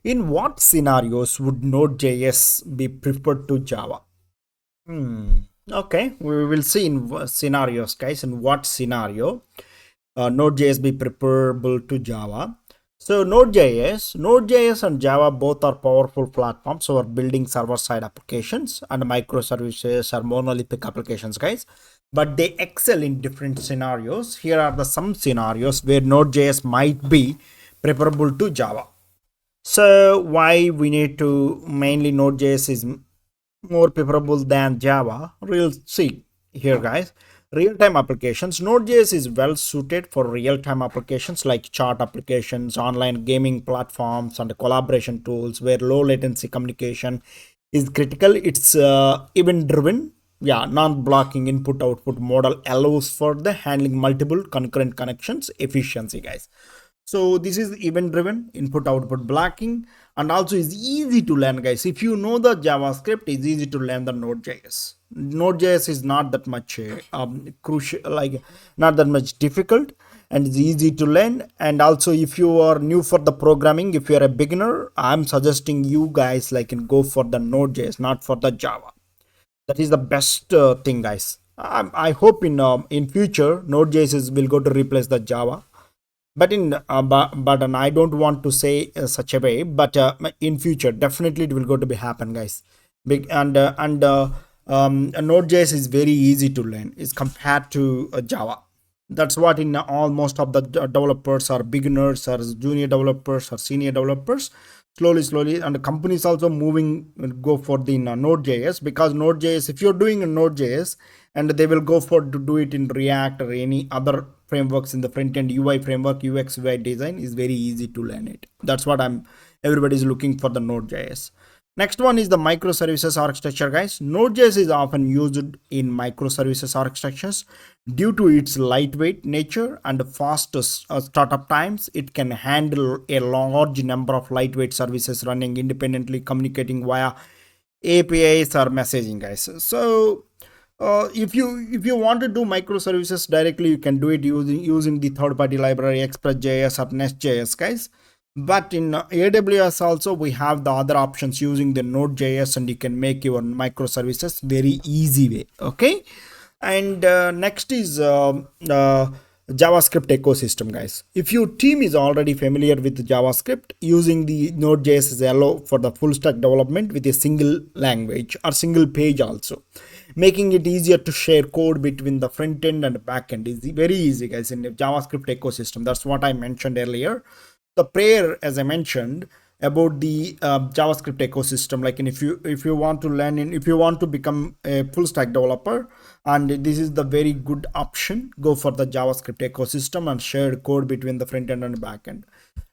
In what scenarios would Node.js be preferred to Java? Okay, we will see in scenarios, guys. In what scenario Node.js be preferable to Java? So Node.js and Java both are powerful platforms for building server-side applications and microservices or monolithic applications, guys. But they excel in different scenarios. Here are the some scenarios where Node.js might be preferable to Java. So why we need to mainly Node.js is more preferable than Java. We'll see here, guys. Real-time applications. Node.js is well suited for real-time applications like chat applications, online gaming platforms, and collaboration tools where low latency communication is critical. It's event-driven. Yeah, non-blocking input-output model allows for the handling multiple concurrent connections efficiency, guys. So this is event driven input output blocking, and also is easy to learn, guys. If you know the JavaScript, it's easy to learn the Node.js. Node.js is not that much crucial, like not that much difficult, and it's easy to learn. And also, if you are new for the programming, if you are a beginner, I'm suggesting you guys like can go for the Node.js, not for the Java. That is the best thing, guys. I hope in future Node.js will go to replace the Java, but and I don't want to say such a way, but in future definitely it will go to be happen, guys. Big Node.js is very easy to learn is compared to Java. That's what in all most of the developers are beginners or junior developers or senior developers, slowly, and companies also moving go for the Node.js, because Node.js, if you're doing a Node.js, and they will go for to do it in React or any other frameworks in the front end UI framework, UX UI design is very easy to learn it. That's what everybody's looking for the Node.js. Next one is the microservices architecture, guys. Node.js is often used in microservices architectures due to its lightweight nature and fast startup times. It can handle a large number of lightweight services running independently, communicating via APIs or messaging, guys. So if you want to do microservices directly, you can do it using the third party library express.js or nest.js, guys. But in AWS also we have the other options using the node.js, and you can make your microservices very easy way. Okay, and next is JavaScript ecosystem, guys. If your team is already familiar with JavaScript, using the Node.js is allow for the full stack development with a single language or single page also, making it easier to share code between the front end and back end. Is very easy, guys, in the JavaScript ecosystem. That's what I mentioned earlier. The prayer, as I mentioned about the JavaScript ecosystem, like if you want to learn if you want to become a full stack developer, and this is the very good option, go for the JavaScript ecosystem and shared code between the front end and back end.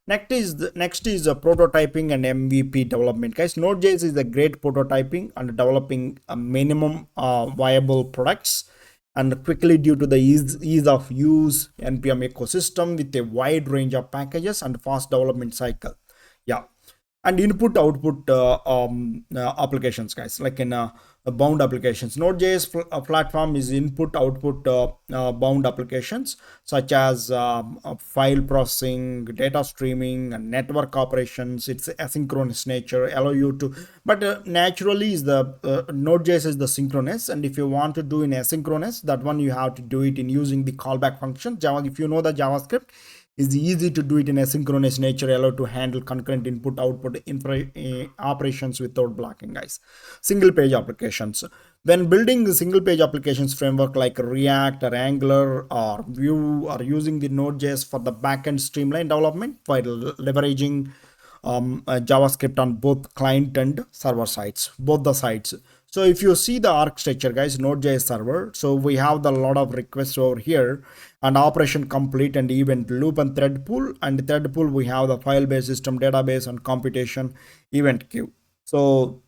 Next is prototyping and MVP development, guys. Node.js is a great prototyping and developing a minimum viable products and quickly due to the ease of use npm ecosystem with a wide range of packages and fast development cycle. Yeah, and input output applications, guys, like in bound applications. Node.js platform is input output bound applications such as file processing, data streaming, and network operations. It's asynchronous nature, allow you to, but naturally is the Node.js is the synchronous, and if you want to do in asynchronous, that one you have to do it in using the callback function. Java, if you know the JavaScript, is easy to do it in asynchronous nature, allow to handle concurrent input output operations without blocking, guys. Single page applications. When building the single page applications framework like React or Angular or Vue, or using the Node.js for the backend streamline development while leveraging JavaScript on both client and server sides, both the sides. So if you see the architecture, guys, Node.js server, so we have the lot of requests over here, and operation complete and event loop and thread pool. And thread pool we have the file based system database and computation event queue. So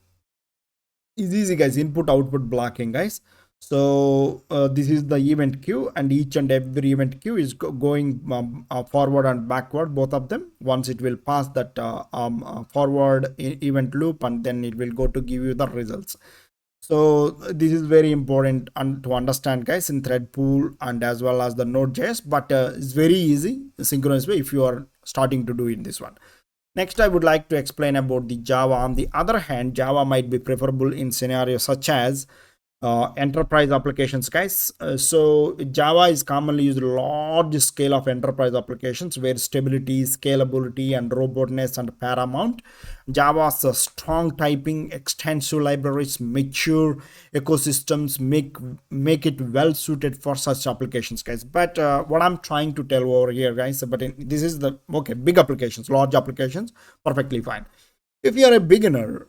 it's easy, guys. Input output blocking, guys. So this is the event queue, and each and every event queue is going forward and backward, both of them. Once it will pass that forward event loop, and then it will go to give you the results. So this is very important to understand, guys, in thread pool and as well as the Node.js, but it's very easy synchronous way if you are starting to do in this one. Next, I would like to explain about the Java. On the other hand, Java might be preferable in scenarios such as enterprise applications, guys. So Java is commonly used large scale of enterprise applications where stability, scalability, and robustness and paramount. Java's strong typing, extensive libraries, mature ecosystems make it well suited for such applications, guys. But what I'm trying to tell over here, guys, but this is the okay, big applications, large applications, perfectly fine. If you're a beginner,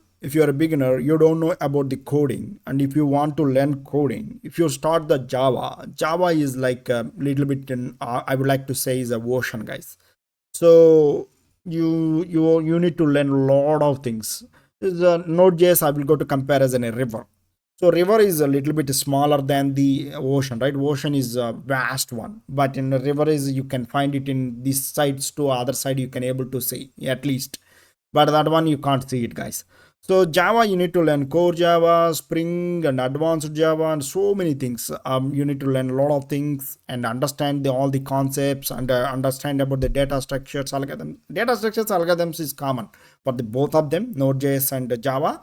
you don't know about the coding, and if you want to learn coding, if you start the Java is like a little bit in, I would like to say, is a ocean, guys. So you need to learn a lot of things. The Node.js, I will go to comparison a river. So river is a little bit smaller than the ocean, right? Ocean is a vast one, but in the river is you can find it in these sides to other side you can able to see at least, but that one you can't see it, guys. So Java, you need to learn core Java, Spring, and advanced Java, and so many things. You need to learn a lot of things and understand all the concepts, and understand about the data structures, algorithm. Data structures, algorithms is common for the both of them, Node.js and Java.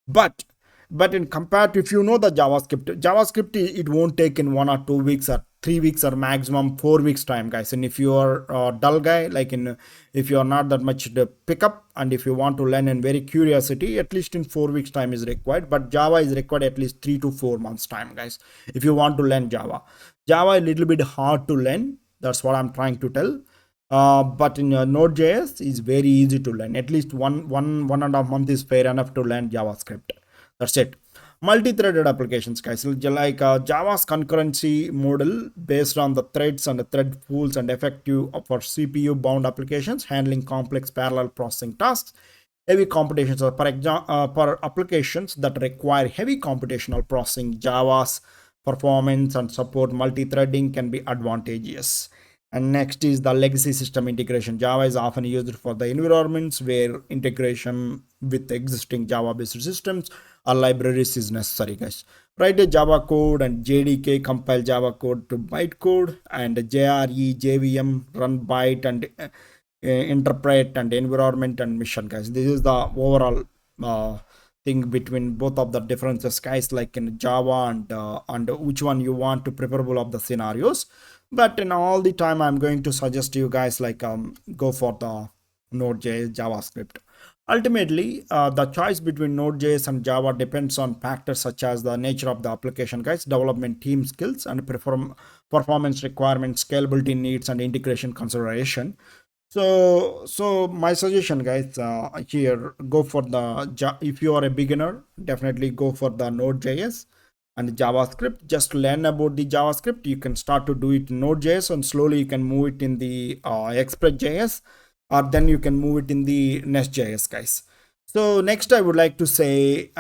But in compared to, if you know the javascript, it won't take in 1 or 2 weeks or 3 weeks or maximum 4 weeks time, guys. And if you are a dull guy, like in, if you are not that much to pick up, and if you want to learn in very curiosity, at least in 4 weeks time is required. But Java is required at least 3 to 4 months time, guys, if you want to learn Java a little bit hard to learn. That's what I'm trying to tell. But in Node.js is very easy to learn. At least 1.5 month is fair enough to learn JavaScript. That's it. Multi-threaded applications, guys, like Java's concurrency model based on the threads and the thread pools and effective for CPU bound applications handling complex parallel processing tasks. Heavy computations, for applications that require heavy computational processing, Java's performance and support multi-threading can be advantageous. And next is the legacy system integration. Java is often used for the environments where integration with existing Java based systems or libraries is necessary, guys. Write a Java code and JDK compile Java code to bytecode, and JRE, JVM run byte and interpret and environment and mission, guys. This is the overall thing between both of the differences, guys, like in Java and which one you want to preferable of the scenarios. But in all the time, I'm going to suggest you guys like go for the Node.js JavaScript. Ultimately, the choice between Node.js and Java depends on factors such as the nature of the application, guys, development team skills, and performance requirements, scalability needs, and integration consideration. So my suggestion, guys, here, go for the if you are a beginner, definitely go for the Node.js and JavaScript. Just learn about the JavaScript. You can start to do it in Node.js, and slowly you can move it in the Express.js, or then you can move it in the Nest.js, guys. So next, I would like to say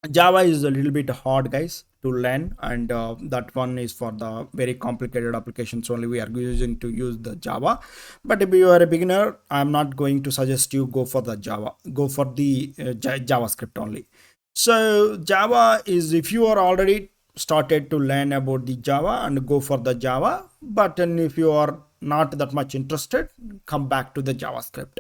Java is a little bit hard, guys, to learn, and that one is for the very complicated applications only we are using to use the Java. But if you are a beginner, I'm not going to suggest you go for the Java. Go for the JavaScript only. So Java is, if you are already started to learn about the Java, and go for the Java. But then if you are not that much interested, come back to the JavaScript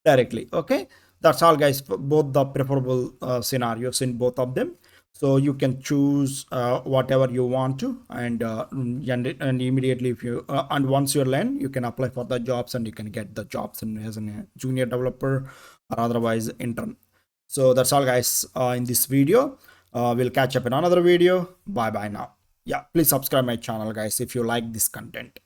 directly. Okay, that's all, guys, for both the preferable scenarios in both of them. So you can choose whatever you want to, and immediately, if you and once you learn, you can apply for the jobs, and you can get the jobs and as a junior developer or otherwise intern. So that's all, guys, in this video. We'll catch up in another video. Bye bye now. Yeah, please subscribe my channel, guys, if you like this content.